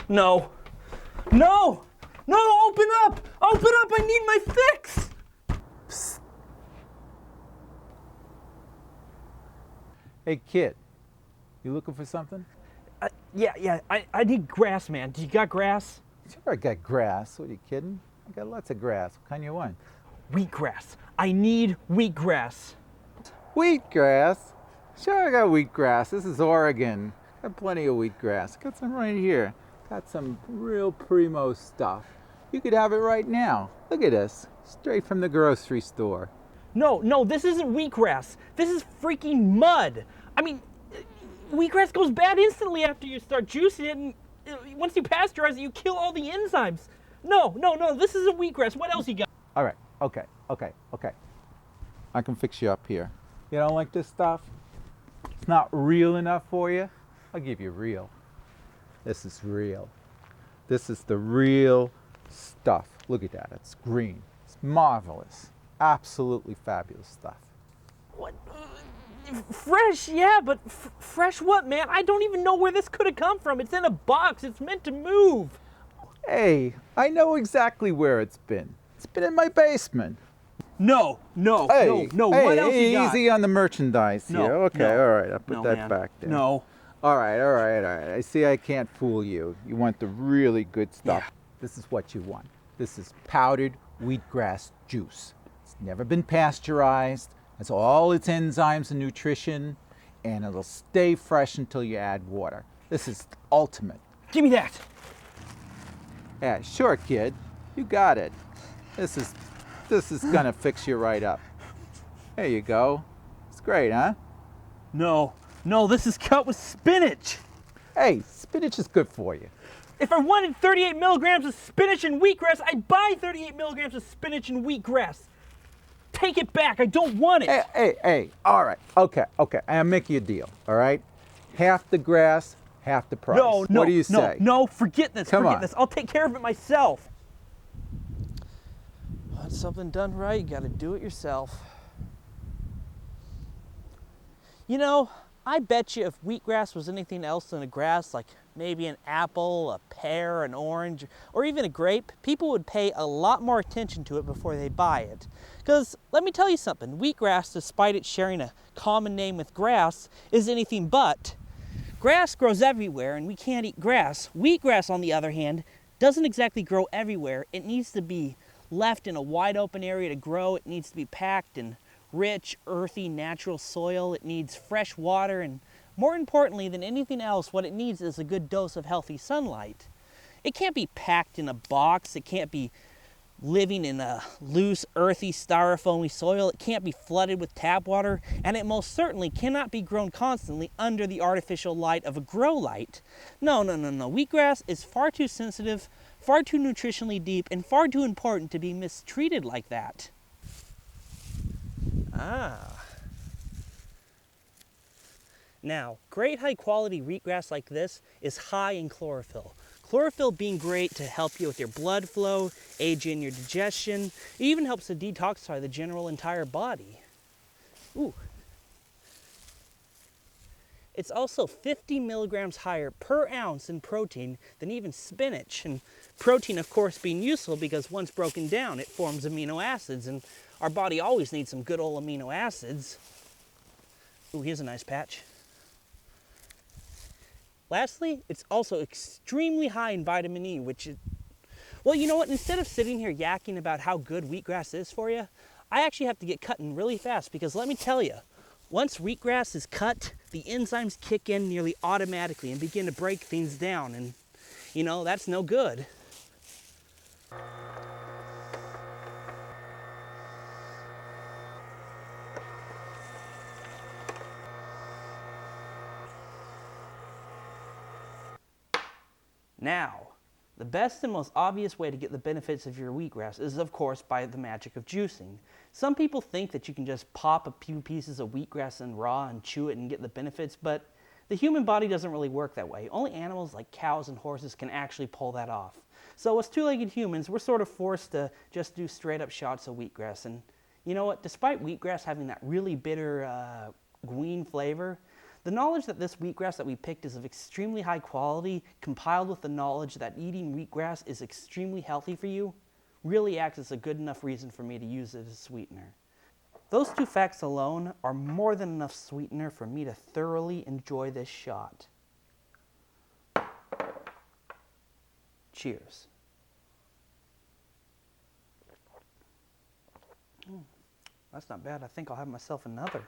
No. No! No, open up! Open up! I need my fix! Psst. Hey kid, you looking for something? Yeah, I need grass, man. Do you got grass? Sure, I got grass. What, are you kidding? I got lots of grass. What kind you want? Wheatgrass. I need wheatgrass. Wheatgrass? Sure, I got wheatgrass. This is Oregon. Got plenty of wheatgrass. Got some right here. Got some real primo stuff. You could have it right now. Look at this. Straight from the grocery store. No, this isn't wheatgrass. This is freaking mud. I mean, wheatgrass goes bad instantly after you start juicing it, and once you pasteurize it, you kill all the enzymes. No, this isn't wheatgrass. What else you got? All right, okay. I can fix you up here. You don't like this stuff? It's not real enough for you? I'll give you real. This is real. This is the real stuff. Look at that, it's green. It's marvelous. Absolutely fabulous stuff. What? Fresh, yeah, but fresh what, man? I don't even know where this could have come from. It's in a box. It's meant to move. Hey, I know exactly where it's been. It's been in my basement. No. Hey, What else you got? easy on the merchandise here. Okay, all right, I'll put that man. back there. No. All right. I see I can't fool you. You want the really good stuff. Yeah. This is what you want. This is powdered wheatgrass juice. It's never been pasteurized. It's all its enzymes and nutrition, and it'll stay fresh until you add water. This is ultimate. Give me that. Yeah, sure, kid. You got it. This is gonna fix you right up. There you go. It's great, huh? No, this is cut with spinach. Hey, spinach is good for you. If I wanted 38 milligrams of spinach and wheatgrass, I'd buy 38 milligrams of spinach and wheatgrass. Take it back. I don't want it. Hey. All right. Okay. I'll make you a deal. All right. Half the grass, half the price. No. What do you say? No, forget this. Come forget on. this. I'll take care of it myself. Want something done right, you gotta do it yourself. You know, I bet you if wheatgrass was anything else than a grass, like maybe an apple, a pear, an orange, or even a grape, people would pay a lot more attention to it before they buy it. Because let me tell you something, wheatgrass, despite it sharing a common name with grass, is anything but. Grass grows everywhere and we can't eat grass. Wheatgrass, on the other hand, doesn't exactly grow everywhere. It needs to be left in a wide open area to grow. It needs to be packed in rich, earthy, natural soil. It needs fresh water, and more importantly than anything else, what it needs is a good dose of healthy sunlight. It can't be packed in a box. It can't be living in a loose, earthy, styrofoamy soil. It can't be flooded with tap water, and it most certainly cannot be grown constantly under the artificial light of a grow light. No. Wheatgrass is far too sensitive, far too nutritionally deep, and far too important to be mistreated like that. Now, great high quality wheatgrass like this is high in chlorophyll. Chlorophyll being great to help you with your blood flow, aid you in your digestion. It even helps to detoxify the general entire body. Ooh. It's also 50 milligrams higher per ounce in protein than even spinach. And protein, of course, being useful because once broken down, it forms amino acids, and our body always needs some good old amino acids. Ooh, here's a nice patch. Lastly, it's also extremely high in vitamin E, which is, well, you know what? Instead of sitting here yakking about how good wheatgrass is for you, I actually have to get cutting really fast because let me tell you, once wheatgrass is cut, the enzymes kick in nearly automatically and begin to break things down, and you know, that's no good. Now, the best and most obvious way to get the benefits of your wheatgrass is, of course, by the magic of juicing. Some people think that you can just pop a few pieces of wheatgrass in raw and chew it and get the benefits, but the human body doesn't really work that way. Only animals like cows and horses can actually pull that off. So as two-legged humans, we're sort of forced to just do straight-up shots of wheatgrass. And you know what? Despite wheatgrass having that really bitter green flavor, The knowledge that this wheatgrass that we picked is of extremely high quality, compiled with the knowledge that eating wheatgrass is extremely healthy for you, really acts as a good enough reason for me to use it as sweetener. Those two facts alone are more than enough sweetener for me to thoroughly enjoy this shot. Cheers. That's not bad. I think I'll have myself another.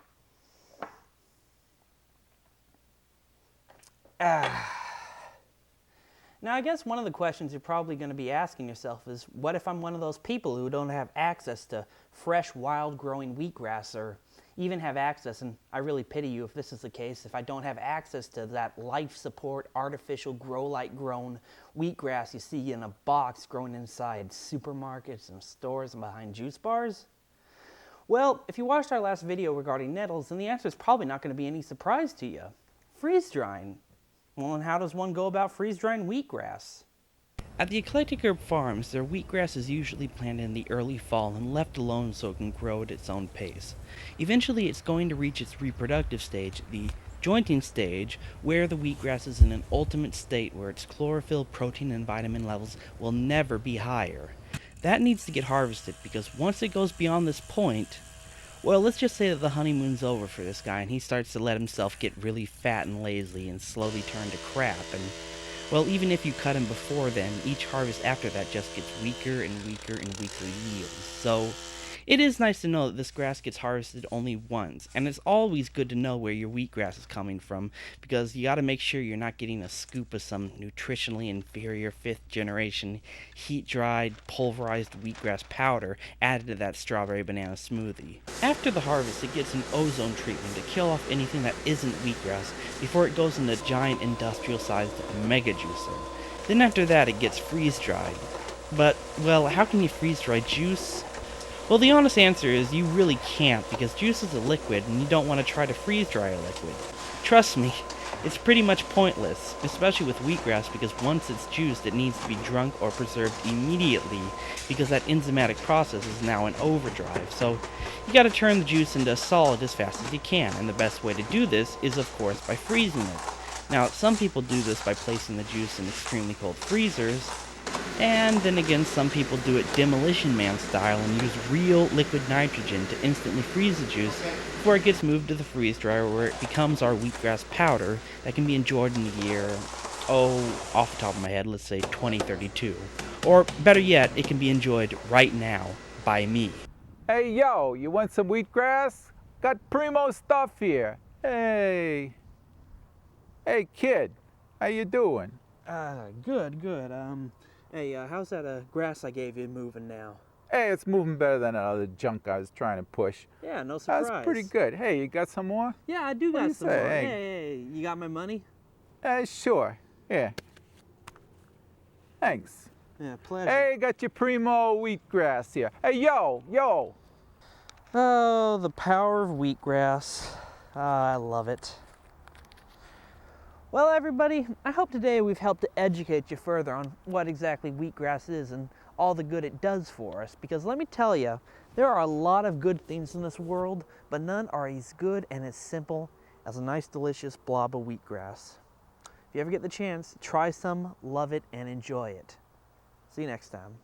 Now, I guess one of the questions you're probably going to be asking yourself is, what if I'm one of those people who don't have access to fresh, wild-growing wheatgrass, or even have access, and I really pity you if this is the case, if I don't have access to that life support, artificial, grow-light grown wheatgrass you see in a box growing inside supermarkets and stores and behind juice bars? Well, if you watched our last video regarding nettles, then the answer is probably not going to be any surprise to you. Freeze drying. Well, and how does one go about freeze drying wheatgrass? At the Eclectic Herb Farms, their wheatgrass is usually planted in the early fall and left alone so it can grow at its own pace. Eventually, it's going to reach its reproductive stage, the jointing stage, where the wheatgrass is in an ultimate state where its chlorophyll, protein, and vitamin levels will never be higher. That needs to get harvested because once it goes beyond this point, well, let's just say that the honeymoon's over for this guy and he starts to let himself get really fat and lazy and slowly turn to crap. And, well, even if you cut him before then, each harvest after that just gets weaker and weaker and weaker yields. So, it is nice to know that this grass gets harvested only once, and it's always good to know where your wheatgrass is coming from, because you gotta make sure you're not getting a scoop of some nutritionally inferior 5th generation, heat-dried, pulverized wheatgrass powder added to that strawberry banana smoothie. After the harvest, it gets an ozone treatment to kill off anything that isn't wheatgrass before it goes into a giant industrial-sized mega juicer. Then after that, it gets freeze-dried. But, well, how can you freeze-dry juice? Well, the honest answer is you really can't, because juice is a liquid and you don't want to try to freeze dry a liquid. Trust me, it's pretty much pointless, especially with wheatgrass, because once it's juiced it needs to be drunk or preserved immediately, because that enzymatic process is now in overdrive, so you gotta turn the juice into a solid as fast as you can, and the best way to do this is of course by freezing it. Now, some people do this by placing the juice in extremely cold freezers, and then again, some people do it Demolition Man style and use real liquid nitrogen to instantly freeze the juice before it gets moved to the freeze dryer where it becomes our wheatgrass powder that can be enjoyed in the year, off the top of my head, let's say 2032. Or better yet, it can be enjoyed right now by me. Hey, yo, you want some wheatgrass? Got primo stuff here. Hey. Hey, kid, how you doing? Good. Hey, how's that grass I gave you moving now? Hey, it's moving better than that other junk I was trying to push. Yeah, no surprise. That's pretty good. Hey, you got some more? Yeah, I do What do got you some say? more. Hey. Hey, you got my money? Sure. Here. Thanks. Yeah, pleasure. Hey, got your primo wheatgrass here. Hey, yo. Oh, the power of wheatgrass. I love it. Well, everybody, I hope today we've helped to educate you further on what exactly wheatgrass is and all the good it does for us. Because let me tell you, there are a lot of good things in this world, but none are as good and as simple as a nice, delicious blob of wheatgrass. If you ever get the chance, try some, love it, and enjoy it. See you next time.